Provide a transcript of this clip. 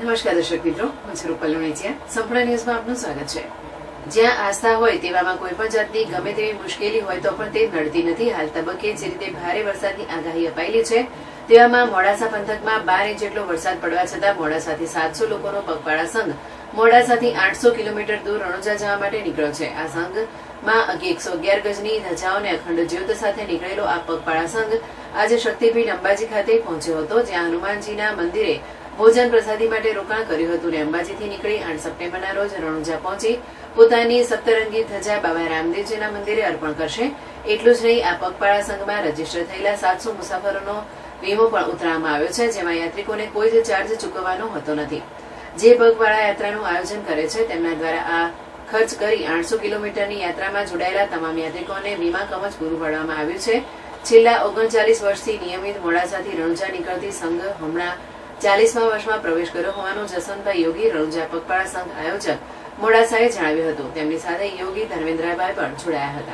નમસ્કાર દર્શક મિત્રો, હું છું રૂપલ લુણીચિયા. સંપૂર્ણ ન્યૂઝમાં આપનું સ્વાગત છે. જ્યાં આસ્થા હોય તેવામાં કોઈ પણ જાતની ગમે તેવી મુશ્કેલી હોય તો પણ તે નડતી નથી. હાલ તબક્કે જે રીતે ભારે વરસાદની આગાહી અપાયેલી છે તેવામાં મોડાસા પંથકમાં 12 ઇંચ જેટલો વરસાદ પડવા છતાં મોડાસાથી 700 લોકોનો પગપાળા સંઘ મોડાસાથી 800 કિલોમીટર દૂર રણુજા જવા માટે નીકળ્યો છે. આ સંઘમાં 111 ગજની ધજાઓને અખંડ જ્યોત સાથે નીકળેલો આ પગપાળા સંઘ આજે શક્તિપીઠ અંબાજી ખાતે પહોંચ્યો હતો, જ્યાં હનુમાનજીના મંદિરે ભોજન પ્રસાદી માટે રોકાણ કર્યું હતું અને અંબાજીથી નીકળી 8 સપ્ટેમ્બરના રોજ રણુજા પહોંચી પોતાની સપ્તરંગી ધજા બાબા રામદેવજીના મંદિરે અર્પણ કરશે. એટલું જ નહીં, આ પગપાળા સંઘમાં રજીસ્ટર થયેલા 700 મુસાફરોનો વીમો પણ ઉતરાવવામાં આવ્યો છે, જેમાં યાત્રિકોને કોઈ જ ચાર્જ ચૂકવવાનો હોતો નથી. જે પગપાળા યાત્રાનું આયોજન કરે છે તેમના દ્વારા આ ખર્ચ કરી 800 કિલોમીટરની યાત્રામાં જોડાયેલા તમામ યાત્રિકોને વીમા કવચ પૂરું પાડવામાં આવ્યું છે. છેલ્લા 39 વર્ષથી નિયમિત મોડાસાથી રણુજા નીકળતી સંઘ હમણાં 40મા વર્ષમાં પ્રવેશ કર્યો હોવાનું જસવંતભાઈ યોગી, રણુજા પગપાળા સંઘ આયોજક મોડાસાએ જણાવ્યું હતું. તેમની સાથે યોગી ધર્મેન્દ્રભાઈ પણ જોડાયા હતા.